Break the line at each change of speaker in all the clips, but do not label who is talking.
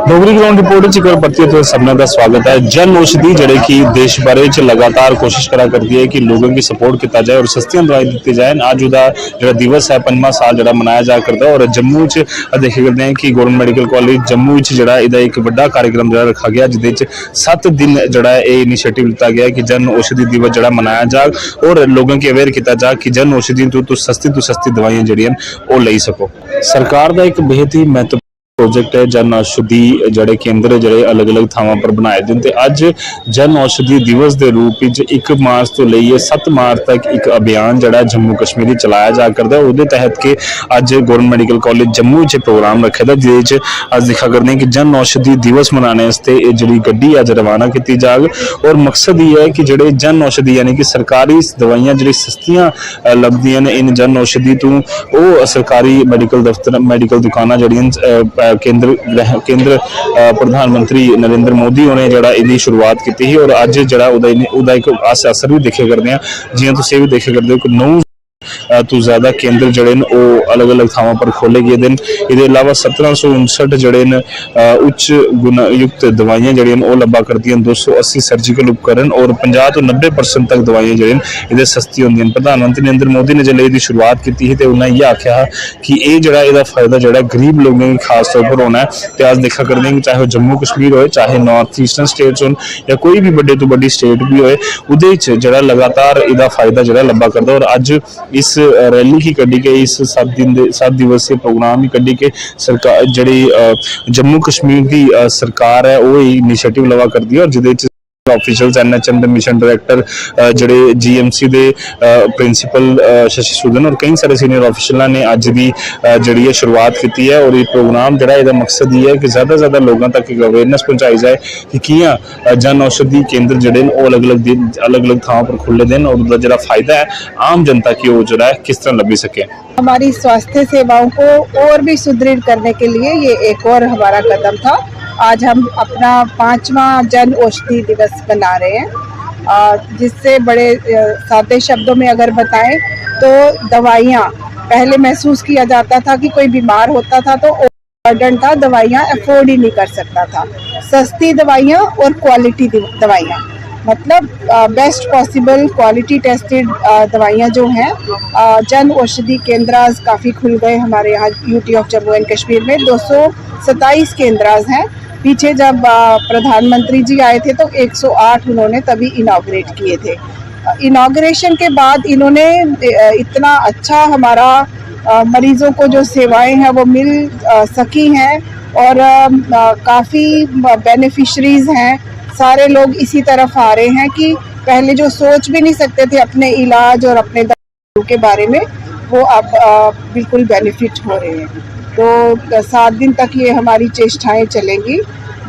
Dogri ground report च एक बार परतियै तुसें सबने का स्वागत है। जन औषधि जिहड़ी कि देश भर च लगातार कोशिश करा करती है कि लोगों की सपोर्ट किया जाए और सस्तियां दवाई दी जाए। अज उहदा जिहड़ा दिवस है 5वां साल जिहड़ा मनाया जा करता है और जम्मू च देखे करते हैं कि गवर्नमेंट मेडिकल कॉलेज जम्मू च जिहड़ा इहदा एक बड़ा कार्यक्रम जिहड़ा रखा गया, जिहदे च 7 दिन जिहड़ा ये इनिशिएटिव लिया गया कि जन औषधि दिवस जिहड़ा मनाया जाए और लोगों की अवेयर किया जाए कि जन औषधि तो सस्ती दवाइयां जिहड़ियां वो ले सको। सरकार का एक बेहद ही महत्वपूर्ण प्रोजेक्ट है जन औषधि जड़े केंद्र जड़े अलग अलग थावां पर बनाए दिन ते अज जन औषधि दिवस के रूप में 1 मार्च तो लेइए 7 मार्च तक एक अभियान जड़ा जम्मू कश्मीर चलाया जा करता है। उसके तहत के अज गवर्नमेंट मेडिकल कॉलेज जम्मू च प्रोग्राम रखे था, जिस अज दिखा करते हैं कि जन औषधि दिवस मनाने जी गड्डी अज रवाना की जाग और मकसद ये है कि जोड़े जन औषधि यानी कि सरकारी दवाइयां जी सस्तियां लभदियां ने इन जन औषधि तो वो सरकारी मेडिकल दफ्तर मेडिकल दुकाना जड़ियां केंद्र प्रधानमंत्री नरेंद्र मोदी उन्हें जड़ा इहदी शुरुआत की थी और अज जड़ा उहदा एक असर भी देखे करते हैं। जियां तुसीं भी देखे करते हो कि 9 तो ज़्यादा केंद्र जड़े वो अलग अलग थावां पर खोले गए दिन। इसके अलावा 1759 जड़े उच्च गुणयुक्त दवाइयां जड़ियां वो लभा करती 280 सर्जिकल उपकरण और 50 तो 90% तक दवाइयां जड़ियां इहदे सस्ती होंदियां। प्रधानमंत्री नरेंद्र मोदी ने जल्द इसकी शुरुआत की थी तो उन्हें यह आख्या कि ये जड़ा इसका फायदा जड़ा गरीब लोगों की खास तौर पर होना है। तो आज देखा करते हैं कि चाहे जम्मू कश्मीर हो, चाहे नॉर्थ ईस्टर्न स्टेट्स हो या कोई भी बड़े तो बड़ी स्टेट भी होए, उहदे जड़ा लगातार इसका फायदा जड़ा लभा करता। और अज इस रैली ही कड़ी के इस 7 दिवसीय प्रोग्राम ही कड़ी के सरकार जड़ी जम्मू कश्मीर की सरकार है वो इनिशिएटिव लवा कर दी और जिदे ऑफिशियल्स NHM के मिशन डायरेक्टर जड़े GMC के प्रिंसीपल शशि सूदन और कई सारे सीनियर ऑफिशियलों ने अज भी जड़ी शुरुआत की है। और ये प्रोग्राम जड़ा इसका मकसद ये है कि ज़्यादा से ज़्यादा लोगों तक एक अवेयरनेस पहुँचाई जाए कि कियां जन औषधि केंद्र जड़े वो अलग अलग थावों पर खुले दिन और उसका जड़ा फायदा है आम जनता की वो जड़ा है किस तरह लभी सके।
हमारी स्वास्थ्य सेवाओं को और भी सुदृढ़ करने के लिए ये एक और हमारा कदम था। आज हम अपना 5वां जन औषधि दिवस मना रहे हैं, जिससे बड़े सादे शब्दों में अगर बताएं तो दवाइयाँ पहले महसूस किया जाता था कि कोई बीमार होता था तो बर्डन था, दवाइयाँ अफोर्ड ही नहीं कर सकता था। सस्ती दवाइयाँ और क्वालिटी दवाइयाँ मतलब बेस्ट पॉसिबल क्वालिटी टेस्टेड दवाइयाँ जो हैं जन औषधि केंद्र काफ़ी खुल गए हमारे यहाँ UT of Jammu and Kashmir में 227 केंद्र हैं। पीछे जब प्रधानमंत्री जी आए थे तो 108 उन्होंने तभी इनॉग्रेट किए थे। इनॉग्रेशन के बाद इन्होंने इतना अच्छा हमारा मरीजों को जो सेवाएं हैं वो मिल सकी हैं और काफ़ी बेनिफिशरीज हैं। सारे लोग इसी तरफ आ रहे हैं कि पहले जो सोच भी नहीं सकते थे अपने इलाज और अपने दवाओं के बारे में, वो अब बिल्कुल बेनिफिट हो रहे हैं। तो 7 दिन तक ये हमारी चेष्टाएं चलेंगी,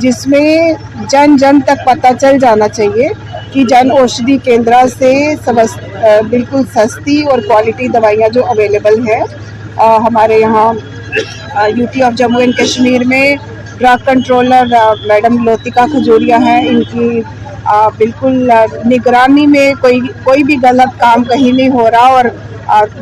जिसमें जन जन तक पता चल जाना चाहिए कि जन औषधि केंद्र से बिल्कुल सस्ती और क्वालिटी दवाइयाँ जो अवेलेबल है हमारे यहाँ UT of Jammu and Kashmir में drug controller madam Lotika Khajuria हैं। इनकी बिल्कुल निगरानी में कोई भी गलत काम कहीं नहीं हो रहा और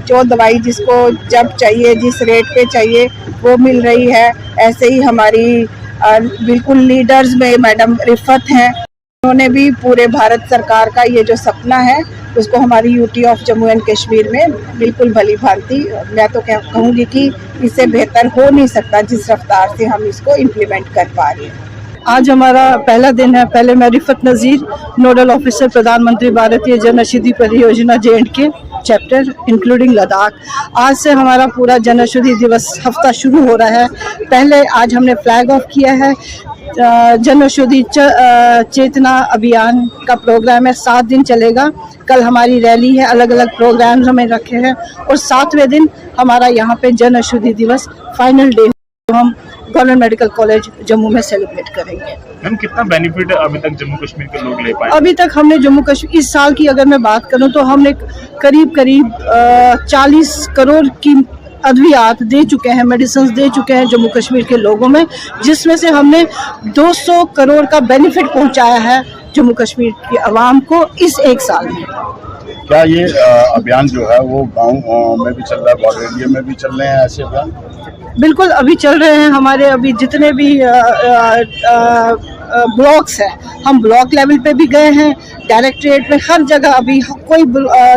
जो दवाई जिसको जब चाहिए जिस रेट पे चाहिए वो मिल रही है। ऐसे ही हमारी बिल्कुल लीडर्स में मैडम रिफत हैं, उन्होंने भी पूरे भारत सरकार का ये जो सपना है उसको हमारी UT of Jammu and Kashmir में बिल्कुल भली भांति, मैं तो कहूँगी कि इससे बेहतर हो नहीं सकता जिस रफ्तार से हम इसको इम्प्लीमेंट कर पा रहे हैं।
आज हमारा पहला दिन है। पहले मैं रिफत नज़ीर, नोडल ऑफिसर प्रधानमंत्री भारतीय जन औषधि परियोजना JNK चैप्टर इंक्लूडिंग लद्दाख। आज से हमारा पूरा जन औषधि दिवस हफ्ता शुरू हो रहा है। पहले आज हमने फ्लैग ऑफ किया है। जन औषधि चेतना अभियान का प्रोग्राम है, 7 दिन चलेगा। कल हमारी रैली है, अलग अलग प्रोग्राम्स हमें रखे हैं और 7वें दिन हमारा यहाँ पे जन औषधि दिवस फाइनल डे जो हम गवर्नमेंट मेडिकल कॉलेज जम्मू में सेलिब्रेट करेंगे।
मैम कितना बेनिफिट अभी तक जम्मू कश्मीर के लोग ले पाए?
अभी तक हमने जम्मू कश्मीर इस साल की अगर मैं बात करूं तो हमने करीब 40 करोड़ की अद्वियात दे चुके हैं, मेडिसिन दे चुके हैं जम्मू कश्मीर के लोगों में, जिसमें से हमने 200 करोड़ का बेनिफिट पहुंचाया है जम्मू कश्मीर की आवाम को इस 1 साल में।
क्या ये अभियान जो है वो गांव में भी चल रहा है, बॉर्डर एरिया में भी चल रहे हैं ऐसे अभियान?
बिल्कुल अभी चल रहे हैं हमारे, अभी जितने भी ब्लॉक्स हैं, हम ब्लॉक लेवल पे भी गए हैं, डायरेक्टरेट में, हर जगह अभी कोई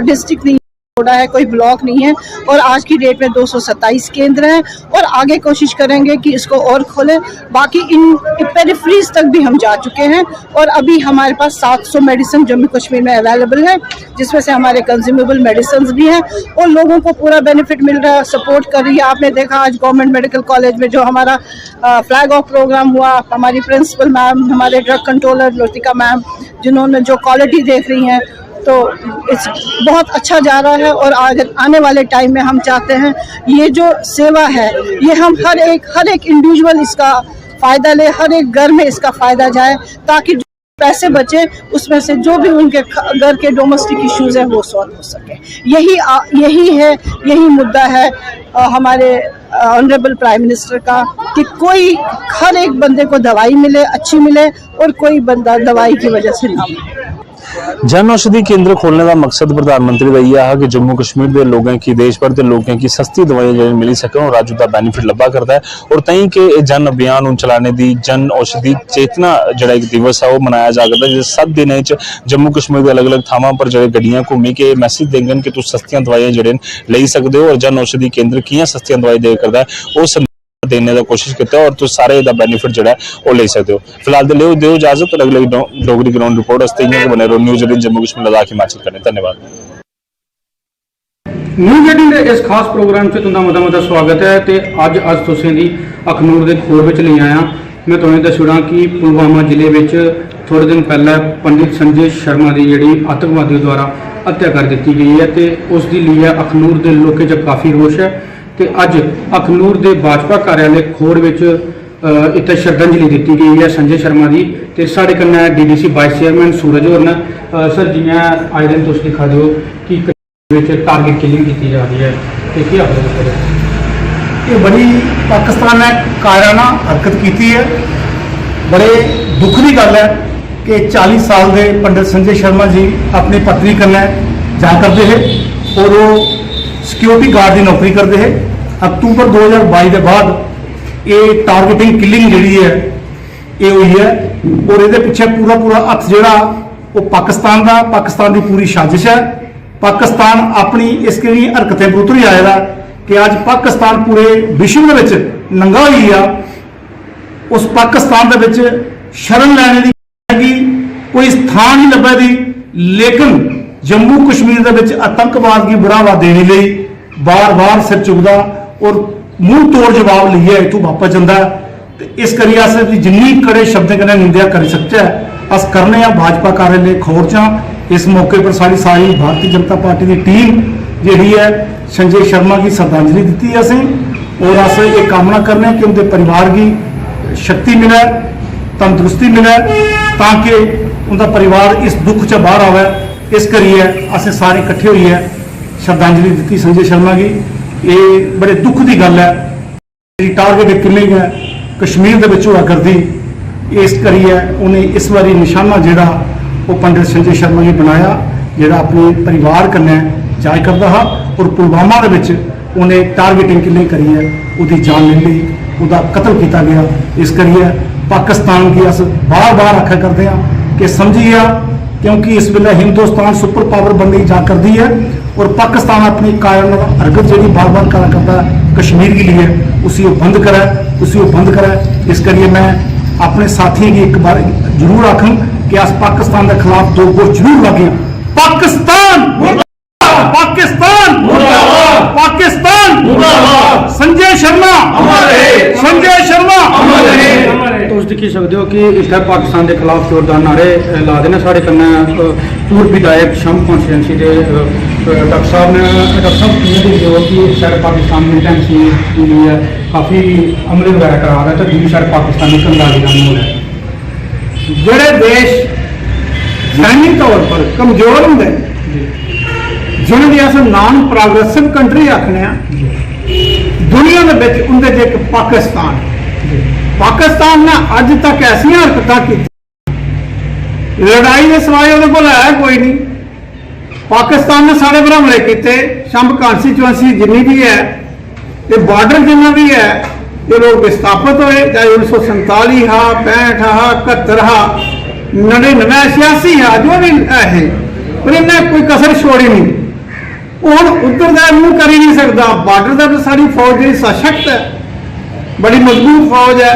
डिस्ट्रिक्ट नहीं छोड़ा है, कोई ब्लॉक नहीं है। और आज की डेट में 227 केंद्र हैं और आगे कोशिश करेंगे कि इसको और खोलें। बाकी इन पेरिफेरीज तक भी हम जा चुके हैं और अभी हमारे पास 700 मेडिसिन जम्मू कश्मीर में अवेलेबल है, जिसमें से हमारे कंज्यूमेबल मेडिसिन भी हैं और लोगों को पूरा बेनिफिट मिल रहा है, सपोर्ट कर रही है। आपने देखा आज गवर्नमेंट मेडिकल कॉलेज में जो हमारा फ्लैग ऑफ प्रोग्राम हुआ, हमारी प्रिंसिपल मैम, हमारे ड्रग कंट्रोलर लतिका मैम, जिन्होंने जो क्वालिटी देख रही हैं, तो इस बहुत अच्छा जा रहा है। और आने वाले टाइम में हम चाहते हैं ये जो सेवा है ये हम हर एक इंडिविजुअल इसका फ़ायदा ले, हर एक घर में इसका फ़ायदा जाए, ताकि जो पैसे बचे उसमें से जो भी उनके घर के डोमेस्टिक इश्यूज हैं वो सॉल्व हो सके। यही मुद्दा है हमारे ऑनरेबल प्राइम मिनिस्टर का, कि कोई हर एक बंदे को दवाई मिले, अच्छी मिले, और कोई बंदा दवाई की वजह से ना मिले।
जन औषधि केंद्र खोलने का मकसद प्रधानमंत्री का यह है कि जम्मू कश्मीर के लोगों की, देश भर के लोगों की सस्ती दवाइयां मिल सकें और अज उसका बेनीफिट लभा करता है। और तई के जन अभियान चलाने की जन औषधि चेतना जो एक दिवस है वो मनाया जा करता है, जिस 7 दिन जम्मू कश्मीर के अलग अलग थावां पर जो गड्डियां घूमी के मैसेज देंगे कि तुम सस्तियां दवाइयां जो ले सकते हो और जन औषधि केंद्र कियां सस्तियां दवाई दे करता है वो देने का कोशिश किया और तुम सारे इसका बेनीफिट जो है वो ले सकते हो। फिलहाल तो दो इजाजत, अगले डोगरी ग्राउंड रिपोर्ट बने रहो न्यूज़ 18 जम्मू कश्मीर लद्दाख हिमाचल करने। धन्यवाद।
न्यूज़ 18 के इस खास प्रोग्राम से तुहाडा मता स्वागत है। तो अज तुसें दी अखनूर के खोर में ले आया। मैं तुहानूं दस्सुड़ा कि पुलवामा जिले में थोड़े दिन पहले पंडित संजय शर्मा की जिहड़ी आतंकवादियों द्वारा हत्या कर दी गई है, तो उसके लिए अखनूर के लोगों च काफ़ी रोष है। तो अज अखनूर के भाजपा कार्यालय खोड़ में इतने श्रद्धांजलि दी गई है संजय शर्मा की। तो साढ़े कन्नै DDC वाइस चेयरमैन सूरज होर ने। सर जिवें आए दिन तुम दिखा दो कि टारगेट किलिंग की जा रही है, तो क्या
ये बड़ी पाकिस्तान ने कायराना हरकत की है। बड़े दुख की गल है कि 40 साल के पंडित संजय शर्मा जी अपनी पत्नी कन्नै जा करते हैं और वो सिक्योरिटी गार्ड की नौकरी करते हैं। अक्तूबर 2022 के बाद ये टारगेटिंग किलिंग जी है ये हुई है और ये पिछे पूरा हथ जोड़ा वो पाकिस्तान की पूरी साजिश है। पाकिस्तान अपनी इसके लिए हरकतें पर उतरी आएगा कि अज पाकिस्तान पूरे विश्व के नंगा हुई आ। उस पाकिस्तान के शरण लैने की कोई स्थान ही लभेगी, लेकिन जम्मू कश्मीर के आतंकवाद की बढ़ावा देने लिए बार बार सिर चुकता और मुंह तोड़ जवाब लिया इतों वापस जाता। इस करिए अस जिन्नी कड़े शब्द कन्नै निंदा कर सकते हैं अस करने भाजपा कार्यालय खोर च। इस मौके पर सारी भारतीय जनता पार्टी की टीम जी है संजय शर्मा की श्रद्धांजलि दी है असें, और अस ये कामना करने कि उनके परिवार की शक्ति मिले, तंदुरुस्ती मिले, ताकि उनका परिवार इस दुख च बाहर आवे। इस करिए असें सारे इकट्ठे हुई है श्रद्धांजलि दी संजय शर्मा की। ये बड़े दुख की गल है जी टारगेट किलिंग है कश्मीर के हुआ करती। इस करिए उन्हें इस बारी निशाना जोड़ा वो पंडित संजय शर्मा जी बनाया, जोड़ा अपने परिवार कन्नै जाए करता हा और पुलवामा के उन्हें टारगेटिंग किलिंग करिए उसकी जान ले ली, उसका कतल किया गया। इस करिए पाकिस्तान की अस बार बार आख्या करते हैं कि समझिए, क्योंकि इस वेले हिंदुस्तान सुपर पावर बनने जा करती है और पाकिस्तान अपनी कायराना हरकत जी बार बार करा करता है कश्मीर के लिए, उसी को बंद करे। इस करिए मैं अपने साथियों की एक बार जरूर आखूं कि अस पाकिस्तान के खिलाफ दो गोश जरूर लगे। पाकिस्तान संजय शर्मा
तुम दिक्खी सकते हो कि इत्थै पाकिस्तान के खिलाफ जोरदार नारे ला देने। साढ़े कन्नै पूर्व विधायक शम कॉन्स्टिट्यूंसी के डॉक्टर साहब कि साढ़े पाकिस्तान मिलिटेंसी के लिए काफ़ी अमले वगैरह करा रहा है, तो दूसरी साइड पाकिस्तानी कंगाली का हो रहा है।
जोड़े देश सैन्य तौर पर कमजोर होंगे जिन्हें अस नॉन प्रोग्रेसिव कंट्री आखने दुनिया के उनके एक पाकिस्तान ने अज तक ऐसा हरकत की लड़ाई के सिवाय वो है कोई नहीं। पाकिस्तान ने साढ़े पर हमले किए, शंभ कॉन्स्टिट्यूएंसी जिन्नी भी है, ये बॉर्डर जिन्ना भी है, ये लोग विस्थापित हुए, चाहे 1947 हा, 65 हा, 71 हा, 99, 86 हा, जो भी है, पर इन्हें कोई कसर छोड़ी नहीं। ਹੁਣ ਉੱਧਰ ਦਾ ਮੂੰਹ ਕਰ ਹੀ ਨਹੀਂ ਸਕਦਾ। ਬਾਰਡਰ ਦਾ ਤਾਂ ਸਾਡੀ ਫੌਜ ਜਿਹੜੀ ਸਸ਼ਕਤ ਹੈ, ਬੜੀ ਮਜ਼ਬੂਤ ਫੌਜ ਹੈ,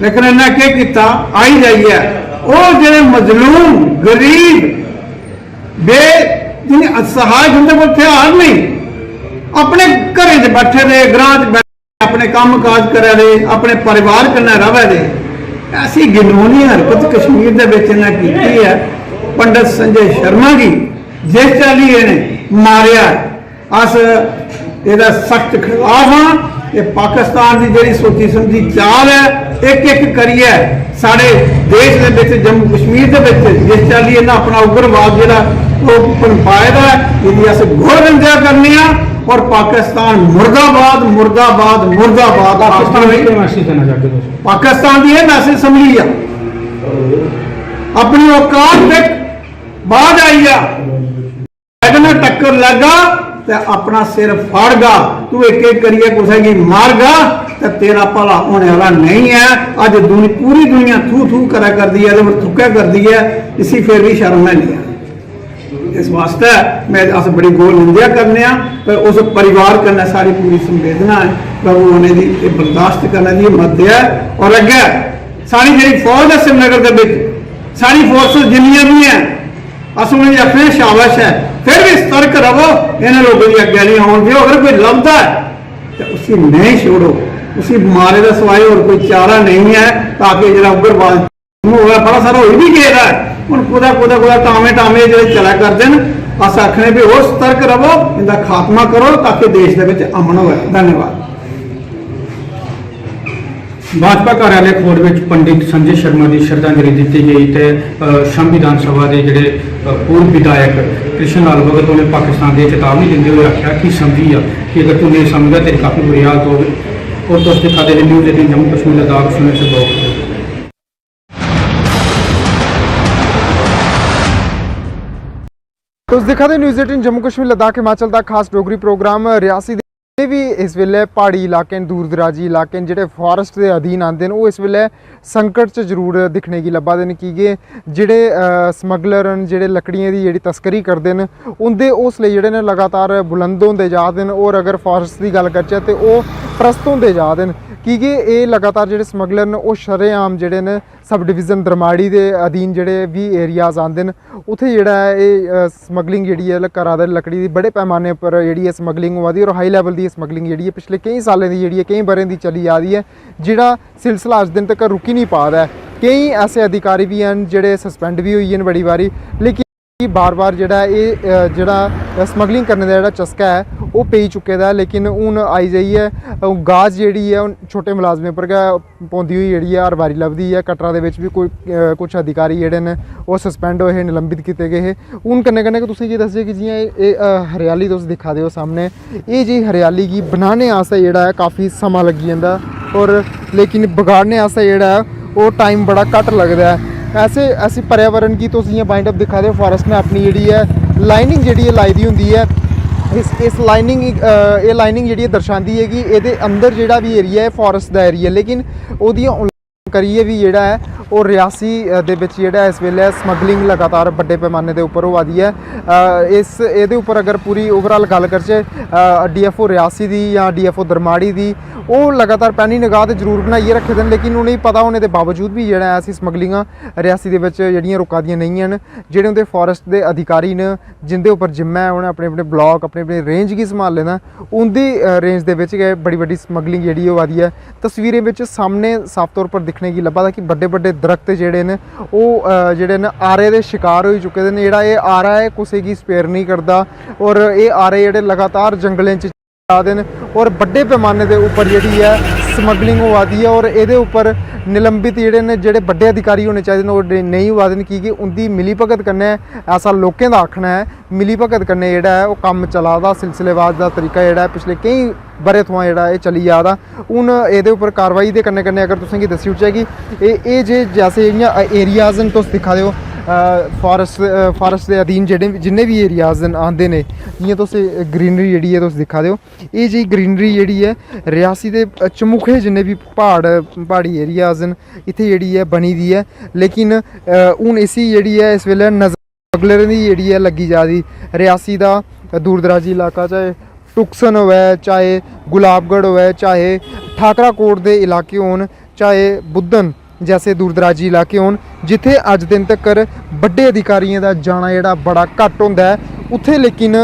ਲੇਕਿਨ ਇਹਨਾਂ ਕੀ ਕੀਤਾ, ਆਈ ਜਾਈ ਹੈ ਉਹ ਜਿਹੜੇ ਮਜ਼ਲੂਮ ਗਰੀਬ ਜਿਹਨੇ ਅਸਹਾय ਹੁੰਦੇ ਕੋਲ ਹਥਿਆਰ ਨਹੀਂ, ਆਪਣੇ ਘਰੇ 'ਚ ਬੈਠੇ ਦੇ, ਗ੍ਰਾਂ 'ਚ ਬੈਠੇ ਆਪਣੇ ਕੰਮ ਕਾਜ ਕਰਿਆ ਦੇ, ਆਪਣੇ ਪਰਿਵਾਰ ਕन्नै ਰਵੇ ਦੇ, ਐਸੀ ਗਿਨੋਨੀ ਹਰਕਤ ਕਸ਼ਮੀਰ ਦੇ ਵਿੱਚ ਇਹਨਾਂ ਕੀਤੀ ਹੈ। ਪੰਡਿਤ ਸੰਜੇ ਸ਼ਰਮਾ ਜੀ जिस चाली इन्हें मारिया, अस ਇਹਦਾ सख्त खिलाफ हाँ। ये पाकिस्तान की जी सोची समझी चाल है, एक एक करिए साढ़े देश के विच, जम्मू कश्मीर के विच जिस चाली इन्हें अपना उग्रवाद जोड़ा वो पनपाए का है, यदि अस घोर निंदा करने हैं। और पाकिस्तान मुर्दाबाद मुर्दाबाद मुर्दाबाद। पाकिस्तान की यह मैसेज समझी है, अपनी औकात तक बाद आई है, टक्कर लगा तो अपना सिर फाड़गा, तू एक एक करिए कुछ मारगा तो तेरा भला होने वाला नहीं है। अज पूरी दुनिया थू थू करा कर दी है, थुक्या कर दी है, इसी फिर भी शर्म नहीं है। इस वास्ते मैं अस बड़ी गोल निंदा करने, पर उस परिवार कन्नै सारी पूरी संवेदना है, प्रभु होने की बर्दाश्त करने की हिम्मत है। और अगे सारी जी फौज है श्रीनगर के, सारी फोर्स जिन्नियां भी हैं, अस उन्हें आखने शाबाश है, फिर भी सतर्क रहो, इन्हें लोगों की अगे नहीं आने दो। अगर कोई लभदा है तो उसी नहीं छोड़ो, उसी मारे का सिवाय और कोई चारा नहीं है, ताकि जो उग्रवाद होगा बड़ा सारा हो भी गया है। हम कुदा कुदा कुदा टामे टामे जो चला करते हैं, अस आखने भी और सतर्क रहो, इनका खात्मा करो ताकि देश के अमन हो। धन्यवाद।
भाजपा कार्यालय खोड़ में पंडित संजय शर्मा की श्रद्धांजलि दी गई, तो शंभ विधान सभा के जोड़े पूर्व विधायक कृष्ण लाल भगत ने पाकिस्तान की चेतावनी देते हुए आख्या कि समझी आ कि अगर तू नहीं समझा तेरी काफ़ी बुरी हालत होगी। और तुम दिखा दे न्यूज़ 18 जम्मू कश्मीर लद्दाख सुनने से बहुत
तुस दिखा दे न्यूज़ 18 जम्मू कश्मीर लद्दाख हिमाचल का खास डोगरी प्रोग्राम। रियासी भी इस वेले पहाड़ी इलाके दूर दराजी इलाके जोड़े फॉरेस्ट के अधीन आते हैं, वो इस वेले संकट च जरूर दिखने की लब्भा दे कि जेड़े स्मगलर न, जेड़े लकड़ियां की जेड़ी तस्करी करते हैं, उनके हौसले जोड़े ने लगातार बुलंद होंदे जा रहे हैं। और अगर फॉरेस्ट की गल करचे तो वो प्रस्त होंदे जा रहे हैं कि ये लगातार जोड़े स्मगलर ने वो शरेआम जोड़े ने सब डिवीजन दरमाड़ी के अधीन जोड़े भी एरियाज आते हैं, उत्थे जोड़ा है स्मगलिंग जी है करा दे लकड़ी की बड़े पैमाने पर जी स्मगलिंग हुआ दी। और हाई लैवल की स्मगलिंग जी पिछले कई सालों की जी कई बरें की चली आ रही है, जोड़ा सिलसिला अज दिन तक रुकी नहीं पा रहा है। कई ऐसे अधिकारी भी हैं जोड़े सस्पेंड भी हुई हैं बड़ी बारी, लेकिन बार बार जोड़ा ये जोड़ा स्मगलिंग करने का जोड़ा चस्का है वो पी चुके है। लेकिन हूँ आई जाइए गाज जी है छोटे मुलाजमें पर गै पौंदी हुई जी हर बारी लभदी है। कटरा के भी कोई कुछ अधिकारी जोड़े ने वो सस्पेंड होए, निलंबित किए गए। हूँ कन्नै कन्नै तुसीं ये दस्सिए कि जियां हरियाली तुस दिखा दे हो सामने, ये जी हरियाली की बनाने आस्ते जोड़ा है काफ़ी समा लगी जाता, और लेकिन बिगाड़ने आस्ते जोड़ा है वो टाइम बड़ा घट लगता है। ऐसे पर्यावरण की तुस जियां बाइंड अप दिखा दे, फॉरेस्ट ने अपनी जी है लाइनिंग जी लाई दी होंदी है। इस लाइनिंग ये लाइनिंग जी दर्शाती है कि ये अंदर जोड़ा भी एरिया है फॉरेस्ट का एरिया, लेकिन वो करिए भी जोड़ा है वो रियासी दे विच जेह्ड़ा इस वेले स्मगलिंग लगातार बड़े पैमाने के उपर होआ दी है। इस ये उपर अगर पूरी ओवरऑल गल करचे DFO रियासी की या DFO दरमाड़ी की, वो लगातार पैनी निगाह तो जरूर बनाइए रखे दे, लेकिन उन्हें पता होने के बावजूद भी जो ऐसी स्मगलिंगां रियासी दे विच जेहड़ियां रुका दियां नहीं हैं। जेहड़े उनके फॉरेस्ट के अधिकारी ने जिंदे उपर जिम्मा है, उन्हें अपने अपने ब्लॉक अपने अपने रेंज की संभाल लेना, उनकी रेंज के विच गए बड़ी बड़ी स्मगलिंग जी होआ दी है। तस्वीरें विच सामने साफ तौर पर दिखने की लब्भा था कि बड़े बड़े दरख्त जोड़े ने वो जोड़े ने आरे के शिकार हो चुके हैं। जोड़ा ये आरा है किसी की स्पेयर नहीं करता, और ये आरे जोड़े लगातार जंगलों च आते हैं, और बड़े पैमाने के उपर जी है स्मगलिंग हुआ दी है। और ये उपर निलंबित जोड़े ने जोड़े बड़े अधिकारी होने चाहिए वो नहीं हुआ दे, क्योंकि उनकी मिली भगत कन्नै ऐसा लोगों का आखना है मिली भगत कन्नै जोड़ा है वो कम चला दा सिलसिलेवाज का तरीका जोड़ा है पिछले कई बरे थमां जोड़ा ये चली आ रहा। हूँ ये उपर कार्रवाई के कन्नै कन्नै अगर तुसेंगी दस्सी ओड़चै कि ये जे जैसे इ'यां एरियाज न तुस दिक्खा दे हो, फॉरेस्ट के अधीन जिन्ने भी एरियाज आंदे ने जियां तुस ग्रीनरी जेह्ड़ी है तुस दिक्खा दे हो ये जी ग्रीनरी जेह्ड़ी है रियासी दे चमुखे जिन्ने भी प्हाड़ी एरियाज न इत्थै जेह्ड़ी है बनी दी है लेकिन हून इसी जेह्ड़ी है इस वेल्ले स्मगलरें दी जेह्ड़ी है लग्गी जा दी रियासी दा दूर दराजी इलाका चाहे टुक्सन होवे चाहे गुलाबगढ़ होवे चाहे ठाकरा कोट दे इलाके होन चाहे बुद्धन जैसे दूर दराजी इलाके होन जिथे अज दिन तक बड़े अधिकारियों का जाना जेह्ड़ा बड़ा घट्ट होंदा है उत्थे लेकिन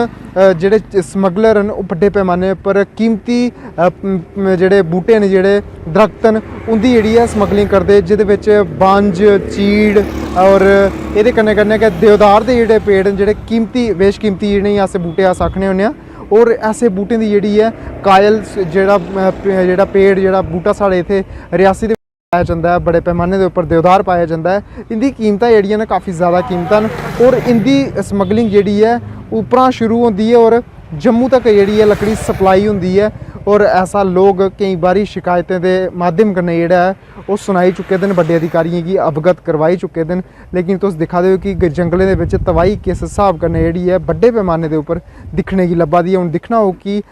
जेह्ड़े स्मगलर न ओह् बड़े पैमाने पर कीमती जेह्ड़े बूटे न जेह्ड़े दरख्त न उंदी जेह्ड़ी है स्मगलिंग करदे जिहदे विच बंज चीड़ और एह्दे कन्नै कन्नै गै देवदार दे जेह्ड़े पेड़ न जेह्ड़े कीमती बेशकीमती जि'नेंगी अस बूटे अस आखने होन्ने आं और ऐसे बूटें दी जेह्ड़ी है कायल जेह्ड़ा पेड़ जेह्ड़ा बूटा साढ़े इत्थै रियासी दे पाया जाता है बड़े पैमाने के उपर देवदार पाया जाता है इंदी कीमतां जेह्ड़ियां न काफ़ी ज़्यादा कीमतां न और इंदी स्मगलिंग जेह्ड़ी है उपरा शुरू होंदी है और जम्मू तक जेह्ड़ी है लकड़ी सप्लाई होंदी है और ऐसा लोग कई बारी शिकायतें के माध्यम कन्नै जेह्ड़ा है वो सुनाई चुके दे न बड्डे अधिकारियों की अवगत करवाई चुके दे न लेकिन तुस दिक्खा दे हो कि जंगलें दे विच तबाही किस हिसाब कन्नै जेह्ड़ी है बड्डे पैमाने के उपर दिक्खने की लब्भा दी है। हुण दिक्खना हो कि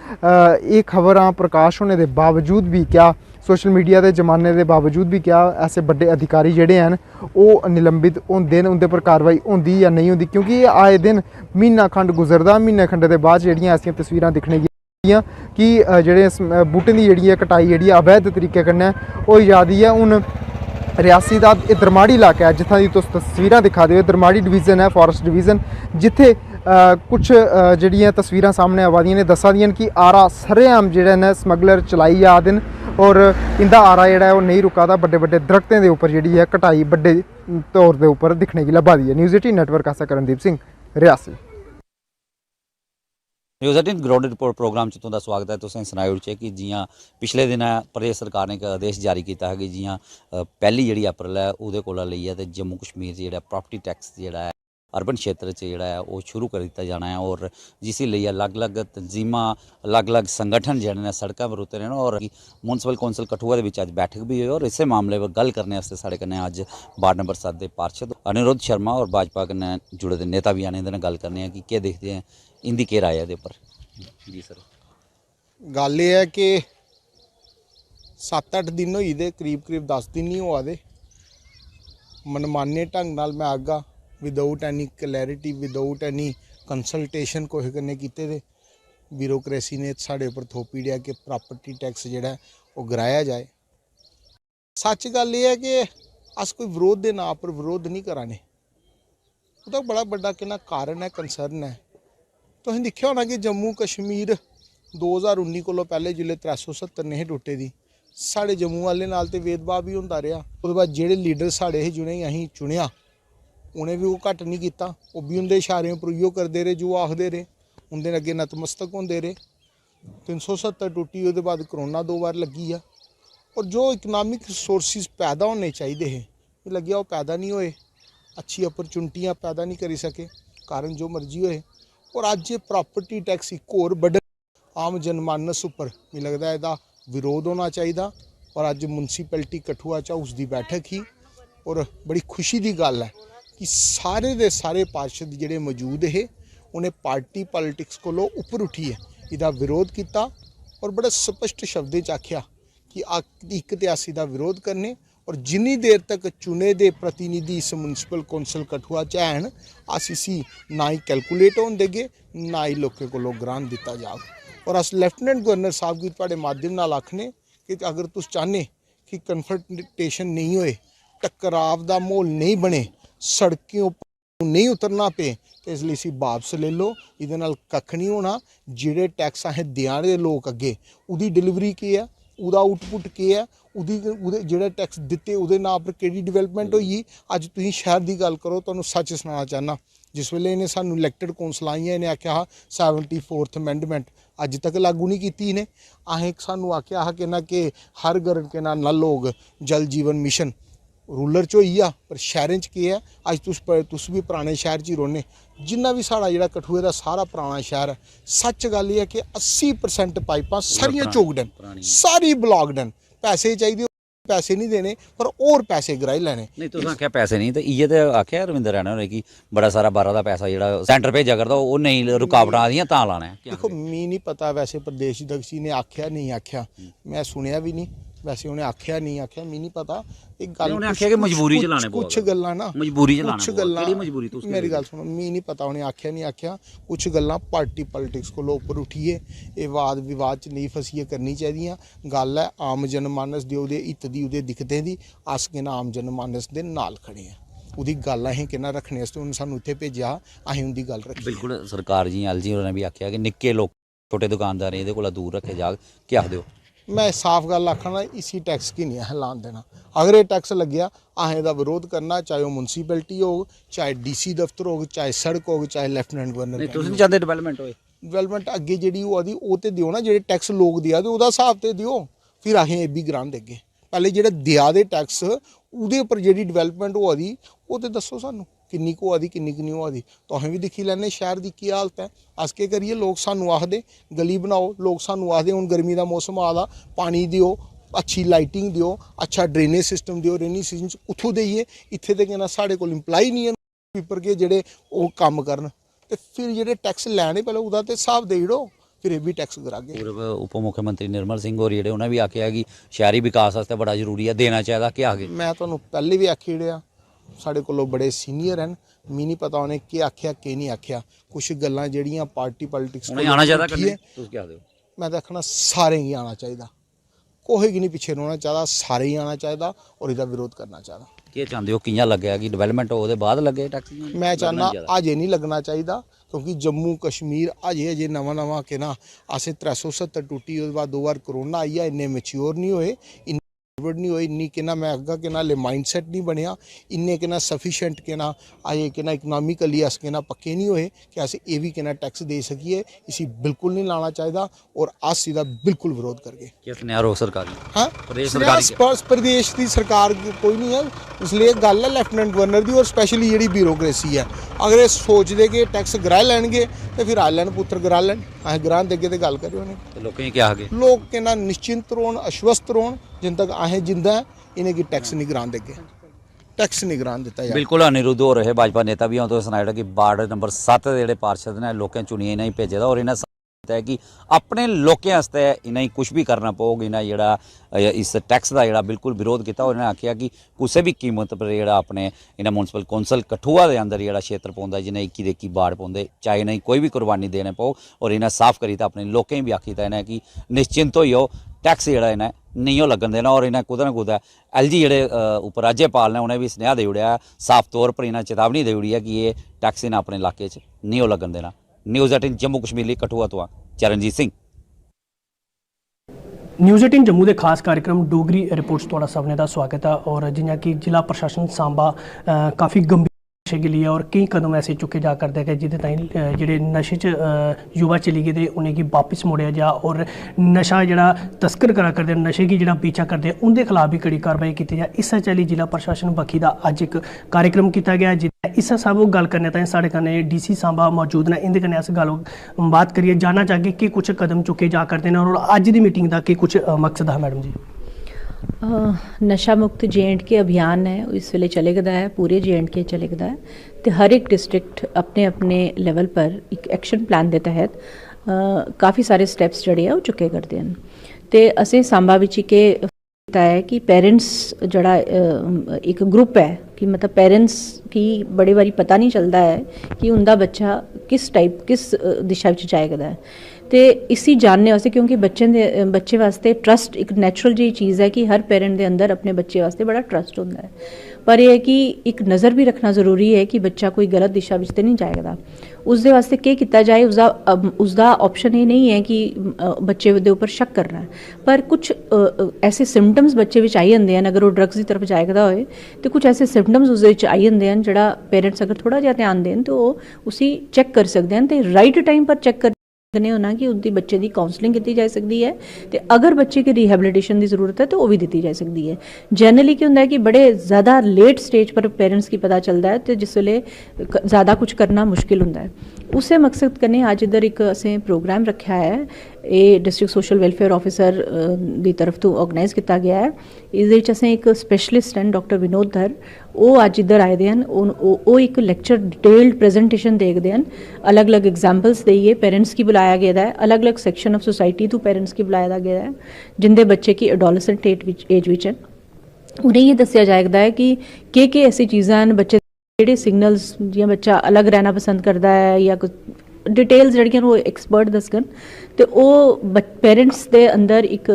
ये खबरां प्रकाश होने के बावजूद भी क्या सोशल मीडिया के जमाने के बावजूद भी क्या ऐसे बड़े अधिकारी जेह्ड़े हैन वो निलंबित होंदे न उंदे पर कार्रवाई होंदी या नहीं होंदी क्योंकि ये आए दिन म्हीना खंड गुजरदा म्हीने खंड के बाद जेह्ड़ियां ऐसियां तस्वीरां दिक्खने गी कि जेह्ड़े बूटें की जेह्ड़ी कटाई जेह्ड़ी अवैध तरीके कन्नै होई जा दी है। हुण रियासी का दरमाड़ी इलाका है जित्थां दी तुस तस्वीरां दिखा दे हो दरमाड़ी डिवीजन है फॉरेस्ट डिवीजन जिथे कुछ जेह्ड़ियां तस्वीरां सामने आवा दियां ने दस्सा दियां कि आरा सरेआम जेह्ड़े न स्मगलर चलाई जा दे न और इंदा आरा जेह्ड़ा है वो नहीं रुका दा बड्डे बड्डे दरख्तें के उपर जेह्ड़ी है कटाई बड्डे तौर के उपर दिक्खने की लब्भा दी है। न्यूज़ 18 नेटवर्क आस्ता Karandeep Singh Reasi.
News 18 ground report programme च तुंदा स्वागत है। तुसें सनाई ओड़चै कि जियां पिछले दिन प्रदेश सरकार ने एक आदेश जारी किया है कि जियां पहली जी अप्रैल है उहदे कोला लेइयै ते जम्मू कश्मीर जेह्ड़ा प्रॉपर्टी टैक्स जेह्ड़ा है अर्बन क्षेत्र च जेह्ड़ा है वो शुरू कर दिता जाना है और जिसी लेइयै अलग अलग तंजीमां अलग अलग संगठन जेह्ड़े ने सड़कों पर उतरे न और म्यूनसिपल कौंसल कठुआ दे विच अज्ज बैठक भी हुई और इस मामले पर गल करने वास्ते साढ़े कन्नै अज्ज वार्ड नंबर 7 दे पार्षद अनिरुद्ध शर्मा और भाजपा कन्नै जुड़े दे नेता भी आने इंदे नाल गल करने कि केह् दिखदे हैं इंदी केह् राय है इहदे उप्पर। जी सर
गल ये है कि 7-8 दिन होई दे करीब 10 दिन नहीं होआ दे मनमाने ढंग नाल मैं आगा without any clarity without any consultation कोहे कन्नै कीते दे ब्यूरोक्रेसी ने साढ़े उपर थोपी दिया कि प्रॉपर्टी टैक्स जेह्ड़ा वो गिराया जाए। सच गल ये है कि अस कोई विरोध के नाम पर विरोध नहीं कराने उसदा बड़ा बड़ा किन्ना कारण है कंसर्न है। तुसीं दिक्खेआ होना कि जम्मू कश्मीर 2019 कोलों पहले जिसले 370 नहीं टुटे दी साढ़े जम्मू वाले नाल ते भेदभाव भी होंदा रहा। उसदे बाद जेह्ड़े लीडर साढ़े हे जिनेंगी असीं चुनिया उन्हें भी वो घट नहीं किया वो भी उनके इशारे पर उइयो करते रहे जो आखते रहे उनके अगे नतमस्तक होंदे रहे। 370 टुटी उसदे बाद करोना 2 बार लगी है और जो इकनॉमिक सोर्सिस पैदा होने चाहिए हे मिगी लग्गेआ वो पैदा नहीं होए अच्छी अपरचुनिटियां पैदा नहीं करी सके कारण जो मर्जी होए और अज प्रॉपर्टी टैक्स एक होर बड़ा आम जनमानस उपर मिगी लगता है इसदा विरोध होना चाहिए और अज म्यूनसिपैलिटी कठुआ च उसकी बैठक ही और बड़ी खुशी की गल है कि सारे दे सारे पार्षद जिहड़े मौजूद है उन्हें पार्टी पॉलिटिक्स कोलों उपर उठिए इसदा विरोध किया और बड़ा स्पष्ट शब्दों च आख्या कि एक ते अस इसदा विरोध करने और जिन्नी देर तक चुने दे प्रतिनिधि इस म्यूनसिपल कौंसल कठुआ च हैन अस इसी ना ही कैलकुलेट होने देगे ना ही लोगों को ग्रांट दिता जाए। और अस लैफ्टिनेंट गवर्नर साहब की थोड़े माध्यम नाल आखने कि अगर तुस चाहने कि कन्फ्रंटेशन नहीं होए टकराव का माहौल नहीं बने सड़कों पर नहीं उतरना पे तो इसलिए इसी वापस ले लो इहदे नाल कख नहीं होना। जिहड़े टैक्स असें देआ दे लोग अगे उहदी डिलीवरी की है उहदा आउटपुट की है उहदे जिहड़े टैक्स दिते उहदे नाम पर केड़ी डिवेलपमेंट होई। अज तुसीं शहर की गल करो तुहानूं सच सुनाना चाहना जिस वेले इन्हें सानूं इलैक्टेड कौंसल आईयां इन्हें आख्या हा 74th अमेंडमेंट अज तक लागू नहीं की इन्हें असें सानूं आख्या हा कि हर घर के ना नल होग जल जीवन मिशन रूलर च होई आ पर शहरें च केह् है अज तुस भी पुराने शहर च ही रौह्ने जिन्ना भी साढ़ा जेह्ड़ा कठुए दा सारा पुराना शहर है सच गल है कि 80% पाइपां सारियां चोकड न सारी ब्लॉकड न पैसे चाहिए पैसे नहीं देने पर और पैसे गराई लैने।
नहीं तुसें आखेआ पैसे नहीं ते इ'यै ते आखेआ रविंदर रैना होरें कि बड़ा सारा बाहरा दा पैसा जेह्ड़ा सेंटर भेजा करदा ओह् नेईं रुकावटां आ दियां तां लाना है।
देखो मी नहीं पता वैसे प्रदेश अध्यक्ष ने आख्या नहीं आख्या, मैं सुनिया भी नहीं, वैसे उन्हें आख्या नहीं आख्या मी नहीं पता। एक गल
उन्हें आख्या कि मजबूरी च लाने
कुछ गल्लां ना
मजबूरी च लाने
कुछ गल्लां
केह्ड़ी मजबूरी तुस
मेरी गल सुनो, मी नहीं पता उन्हें आख्या नहीं आख्या। कुछ गल्लां पार्टी पॉलिटिक्स को ऊपर उठिए, ये वाद विवाद च नहीं फसिए करनी चाहिए। गल है आम जनमानस दी ओहदे हित दी ओहदे दिक्कतें दी, अस किना आम जनमानस दे नाल खड़े हैं। ਉਹਦੀ ਗੱਲ ਅਸੀਂ ਕਿੰਨਾ ਰੱਖਣੇ ਵਾਸਤੇ ਉਹਨੇ ਸਾਨੂੰ ਇੱਥੇ ਭੇਜਿਆ, ਅਸੀਂ ਉਹਦੀ ਗੱਲ ਰੱਖੀ।
बिल्कुल सरकार जी एलजी होरें भी आखेआ कि निक्के लोग छोटे दुकानदार ਇਹਦੇ ਕੋਲ दूर रखे जाग, क्या आखदे हो?
मैं साफ गल आखना इसी टैक्स की नहीं है लान देना। अगर ये टैक्स लग गया असें ਇਹਦਾ विरोध करना, चाहे वो म्यूनसिपैलिटी हो, चाहे DC दफ्तर हो, चाहे सड़क हो, चाहे लेफ्टिनेंट गवर्नर।
नहीं तुसीं चाहते डेवलपमेंट होए?
डेवलपमेंट अगे जी वो तो दिओ ना, जेह्ड़े टैक्स लोग दिया ते ओहदा हिसाब ते दिओ, फिर असें एह् बी ग्रांट देगे। पहले जेह्ड़े दिया दे टैक्स ਉਹਦੇ ਉੱਪਰ ਜਿਹੜੀ ਡਿਵੈਲਪਮੈਂਟ ਹੋआ दी ਉਹ ਤੇ ਦੱਸੋ ਸਾਨੂੰ ਕਿੰਨੀ ਕੁ ਹੋआ दी ਕਿੰਨੀ ਕੁ ਨਹੀਂ ਹੋआ दी। तो असें भी दिक्खी लैने शहर की की हालत है। अस केह् करिए, लोग सानू आखदे गली बनाओ, लोग सानू आखदे हुण गर्मी का मौसम आ दा पानी दिओ, अच्छी लाइटिंग दिओ, अच्छा ड्रेनेज सिस्टम दिओ, रेनी सीजन च उत्थों देइए। इत्थे ते कहना साढ़े कोल इंप्लाई नहीं है पीपर के जेह्ड़े ओह् कम्म करन, ते फिर जेह्ड़े टैक्स लैने पैह्ले ओह्दा ते हिसाब देई ओड़ो, फिर ये भी टैक्स करागे।
पूर्व उप मुख्यमंत्री निर्मल सिंह होर जेह्ड़े उ'नें भी आखेआ कि शहरी विकास वास्ते बड़ा जरूरी है, देना चाहिए। क्या आखगे?
मैं तुहानू पहले भी आखी ओड़ेआ, साढ़े कोलों बड़े सीनियर हैं, मी नहीं पता उन्हें केह् आखेआ केह् नहीं आखेआ। कुछ गल्लां जेह्ड़ियां पार्टी पॉलिटिक्स
उ'नें आना चाहिए कन्नै, तुस क्या आखदे हो?
मैं तो आखना सारें गी आना चाहिए, कोहे गी नहीं पिछे रौह्ना चाहिए, सारें ही आना चाहिए और इसदा विरोध करना चाहिए।
केह् चाहते हो, कि'यां लग्गेआ कि डेवलपमेंट ओह्दे बाद लग्गे टैक्स?
मैं चाहना अजे नहीं लगना चाहिए, क्योंकि जम्मू कश्मीर अजे नवां के ना असें 370 टुट्टी, उसदे बाद 2 बार करोना आई है, इन्ने मैच्योर नहीं होए, नहीं होई, इन्नी के ना मैं अग्गा के ना ले माइंडसैट नहीं बनया, इन्ने के ना सफिशेंट के ना अजे के ना इकनॉमिकली अस के ना पक्के नहीं होए कि अस ये भी के ना टैक्स दे सकिए। इसी बिल्कुल नहीं लाना चाहिए और अस इसका बिल्कुल विरोध करगे।
किस नया रोक सरकार?
हाँ
प्रदेश सरकार
प्रदेश की सरकार कोई नहीं है, इसलिए गल है लेफ्टिनेंट गवर्नर की और स्पैशली जी ब्यूरोक्रेसी है। अगर ये सोचते कि टैक्स गिरा लैनगे तो फिर आ लैन पुत्र गिरा लैन, अस ग्रांट देगे तो गल करो नहीं।
लोकें क्या आगे?
लोग के ना निश्चिंत रोन, आश्वस्त रोन, जिन तक असें जिंदा है इन्हें की टैक्स नहीं ग्रांट देगे, टैक्स नहीं ग्रांट दिता जाए।
बिल्कुल अनिरुद्ध हो रहे भाजपा नेता भी तो सनाया कि वार्ड नंबर 7 के जेह्ड़े पार्षद ने लोकें चुनिए इन्हें भेजे दा और इन्हें है कि अपने लोकें आस्ते इन्हें कुछ भी करना पौग। इन्हें जेह्ड़ा इस टैक्स का जेह्ड़ा बिल्कुल विरोध किया और इन्हें आख्या कि कुछ भी कीमत पर जेह्ड़ा अपने इन्हें म्यूनसिपल कौंसल कठुआ के अंदर जेह्ड़ा क्षेत्र पौंदा जिन्हें 21 वार्ड पौंदे, चाहे इन्हें कोई भी कुर्बानी देने पौ और इन्हें साफ करी अपने लोकें भी आखी इन्हें कि निश्चिंत होइयो, टैक्स जेह्ड़ा इन्हें नहीं लगन देना। और इन्हें कुदै ना कुदै एलजी जेह्ड़े उप राज्यपाल ने उन्हें भी सनेहा देई ओड़ेआ, साफ तौर पर इन्हें चेतावनी देई ओड़ी है कि ये टैक्स इन्हें अपने इलाके च नहीं लगन देना। न्यूज़ 18 जम्मू कश्मीर ਲਈ कठुआ तो चरणजीत सिंह।
न्यूज़ 18 जम्मू के खास कार्यक्रम डोगरी रिपोर्ट्स थोड़ा सबने का स्वागत है। और जियां कि जिला प्रशासन सांबा काफ़ी गंभीर नशे के लिए और कई कदम ऐसे चुके जा करते हैं जिदे ताईं जेह्ड़े नशे च युवा चली गेदे उनेंगी वापस मोड़िया जा और नशा जेह्ड़ा तस्कर करा करदे, नशे की जेह्ड़ा पीछा करदे उंदे खिलाफ भी कड़ी कार्रवाई की जाए। इस चाल्ली जिला प्रशासन बक्खी दा अज्ज एक कार्यक्रम किया गया जिस इस सब गल करने ताईं साढ़े कन्नै DC सांबा मौजूद ने। इंदे कन्नै अस गल बात करिए, जानना चाहगे कि कुछ कदम चुके जा करते हैं और अज्ज दी मीटिंग का कुछ मकसद है मैडम जी?
नशा मुक्त J&K अभियान है इस वेले चले गदा है, पूरे J&K चले गदा है तो हर एक डिस्ट्रिक्ट अपने अपने लेवल पर एक एक्शन प्लान के तहत काफ़ी सारे स्टैप्स जड़े आ चुके करते हैं। तो असें सांबा विच के है कि पेरेंट्स जड़ा एक ग्रुप है कि मतलब पेरेंट्स की बड़ी बारी पता नहीं चलता है कि उनका बच्चा किस दिशा में जाएगा है। तो इसी जानने वास्ते, क्योंकि बच्चे वास्ते ट्रस्ट एक नैचुरल जी चीज़ है कि हर पेरेंट के अंदर अपने बच्चे वास्ते बड़ा ट्रस्ट होता है, पर यह है कि एक नज़र भी रखना ज़रूरी है कि बच्चा कोई गलत दिशा में तो नहीं जाएगा। उसके वास्ते क्या किया जाए, उसका ऑप्शन ये नहीं है कि बच्चे के ऊपर शक करना है, पर कुछ ऐसे सिम्पटम्स बच्चे विच आई जाते हैं। अगर वो ड्रग्स की तरफ जाएगा होए तो कुछ ऐसे सिम्पटम्स उस आई जाते हैं जोड़ा पेरेंट्स अगर थोड़ा जिहा ध्यान देन तो उसी चैक कर सकते हैं। तो राइट टाइम पर चैक कर होना कि उनकी बच्चे की काउंसलिंग की जा सकती है, तो अगर बच्चे की रिहैबिलिटेशन की जरूरत है तो वो भी दी जा सकती है। जनरली क्या होता है कि बड़े ज़्यादा लेट स्टेज पर पेरेंट्स की पता चलता है तो जिस वेले ज़्यादा कुछ करना मुश्किल होता है। ਉਸੇ ਮਕਸਦ ਕਨੇ ਅੱਜ ਇਧਰ ਇੱਕ ਅਸੀਂ ਪ੍ਰੋਗਰਾਮ ਰੱਖਿਆ ਹੈ। ਇਹ ਡਿਸਟ੍ਰਿਕਟ ਸੋਸ਼ਲ ਵੈਲਫੇਅਰ ਆਫਿਸਰ ਦੀ ਤਰਫ ਤੋਂ ਆਰਗੇਨਾਈਜ਼ ਕੀਤਾ ਗਿਆ ਹੈ। ਇਸ ਦੇ ਵਿੱਚ ਅਸੀਂ ਇੱਕ ਸਪੈਸ਼ਲਿਸਟ ਹਨ ਡਾਕਟਰ ਵਿਨੋਦ ਧਰ, ਉਹ ਅੱਜ ਇੱਧਰ ਆਏ ਦੇ ਹਨ। ਉਹ ਇੱਕ ਲੈਕਚਰ ਡਿਟੇਲਡ ਪ੍ਰੈਜੈਂਟੇਸ਼ਨ ਦੇਖਦੇ ਹਨ, ਅਲੱਗ-ਅਲੱਗ ਐਗਜ਼ਾਮਪल्स देइए। पेरेंट्स की बुलाया गया है, अलग-अलग सेक्शन ऑफ सोसाइटी तो पेरेंट्स की बुलाया गया है जिंदे बच्चे की एडोलसेंट एज विच है। उन्हें ये दसिया जाएगा है कि ऐसी चीज़ां हैं बच्चे ਜਿਹੜੇ सिग्नल्स जियां बच्चा अलग रहना पसंद करता है या कुछ डिटेल्स जड़ियां वो एक्सपर्ट दसगन तो वो पेरेंट्स के अंदर एक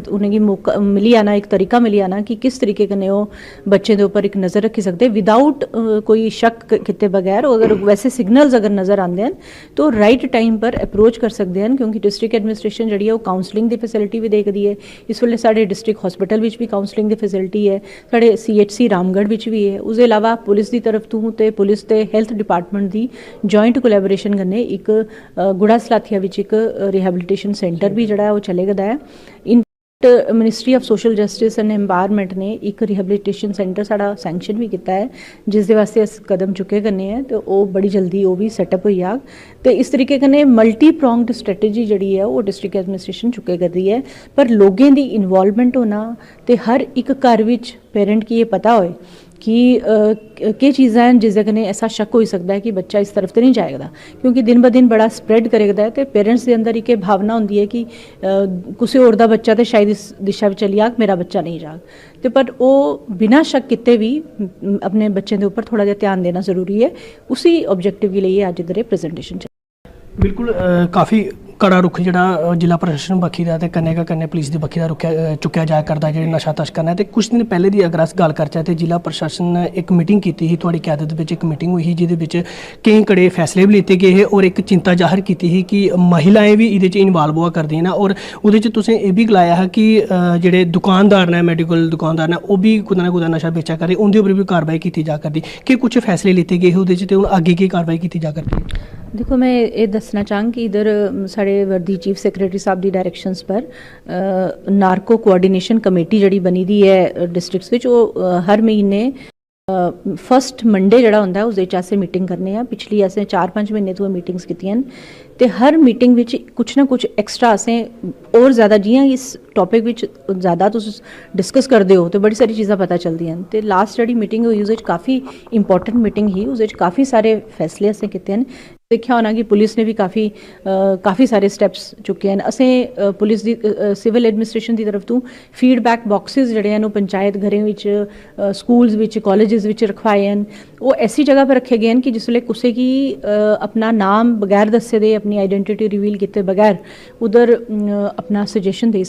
उन्हें मौका मिली आना, एक तरीका मिली आना कि किस तरीके कन्नै वो बच्चे के उपर एक नज़र रखी सकते विदाउट कोई शक किए बगैर। अगर वैसे सिग्नल्स अगर नज़र आते हैं तो राइट टाइम पर अप्रोच कर सकते हैं, क्योंकि डिस्ट्रिक्ट एडमिनिस्ट्रेशन जी है वो काउंसलिंग की फैसिलिटी भी देखती है। इस वेले साढ़े डिस्ट्रिक्ट हॉस्पिटल भी काउंसलिंग की फैसिलिटी है, साढ़े CHC रामगढ़ भी है। उसके अलावा पुलिस की तरफ तो पुलिस के हैल्थ डिपार्टमेंट की जॉइंट कोलैबोरेशन कन्नै एक गुड़ा सलाथिया विच एक रिहैबिलिटेशन सेंटर भी जड़ा वो चलेगा है। इन ministry of social justice and empowerment ने एक रिहैबिलिटेशन सेंटर साड़ा सैंक्शन भी किया है, जिस दे वास्ते अस कदम चुके करने हैं तो वो बड़ी जल्दी वो भी सैटअप हो जाग। तो इस तरीके कन्नै मल्टी प्रोंगड स्ट्रैटेजी जी है वो डिस्ट्रिक्ट एडमिनिस्ट्रेशन चुके कर रही है। पर लोगों की इन्वॉल्वमेंट होना तो हर एक घर विच पेरेंट की ये पता होए कि चीज़ां हैं जिसके कन्नै ऐसा शक हो सकता है कि बच्चा इस तरफ तो नहीं जाएगा, क्योंकि दिन ब दिन बड़ा स्प्रेड करेगा है। तो पेरेंट्स के अंदर एक भावना होती है कि किसी होर दा बच्चा तो शायद इस दिशा में चली जाग, मेरा बच्चा नहीं जाग। तो पर वो बिना शक किते भी अपने बच्चे के उपर थोड़ा जिहा ध्यान देना जरूरी है। उसी ऑब्जेक्टिव के लिए अज इधर प्रेजेंटेशन
बिल्कुल काफ़ी कड़ा रुख जो जिला प्रशासन बखी का कन्ने पुलिस की बखी का चुकया जाया करता है जो नशा तस्कर है। तो कुछ दिन पहले की अगर अस गल करचै तो जिला प्रशासन ने एक मीटिंग की थी, थोड़ी क्यादत में एक मीटिंग हुई जिद कई कड़े फैसले भी लीते गए और एक चिंता जाहिर की थी कि महिलाएं भी ये इन्वाल्व हुआ करदियां न। और वो तुसें ये भी गलाया है कि जोड़े दुकानदार ने मेडिकल दुकानदार ने वो भी कुछ ना कुछ नशा बेचा करदे, उनके उपर भी कार्रवाई की जा करदी कि कुछ फैसले लीते गए वो अगे की कार्रवाई की जा करदी।
देखो मैं ये दसना चाहूँ कि इधर साढ़े वर्दी चीफ सैक्रटरी साहब की डायरैक्शनस पर नार्को कोआर्डिनेशन कमेटी जड़ी बनी दी है डिस्ट्रिक्ट्स विच, वो हर महीने फस्ट मंडे जड़ा होंदा है उस असें मीटिंग करने हैं। पिछली असें 4-5 महीने तो मीटिंग्स कीतियां ते हर मीटिंग विच कुछ ना कुछ एक्स्ट्रा असें और ज़्यादा जियां इस टॉपिक विच ज़्यादा तुस डिस्कस करदे हो तो बड़ी सारी चीज़ां पता चलदियां। ते लास्ट जड़ी मीटिंग हुई उस काफ़ी इंपॉर्टेंट मीटिंग ही, उस काफ़ी सारे फैसले असें कीते हैं। देखा होना कि पुलिस ने भी काफ़ी सारे स्टैप्स चुके हैं। असें पुलिस दी सिविल एडमिनिस्ट्रेशन की तरफ तो फीडबैक बॉक्सिस जड़े हैं पंचायत घरें विच स्कूल्स विच कॉलेजेस विच रखवाए हैं। वो ऐसी जगह पर रखे गए हैं कि जिसले किसी की अपना नाम बगैर दस्से दे अपनी आइडेंटिटी रिवील किए बगैर उधर अपना सजेशन दे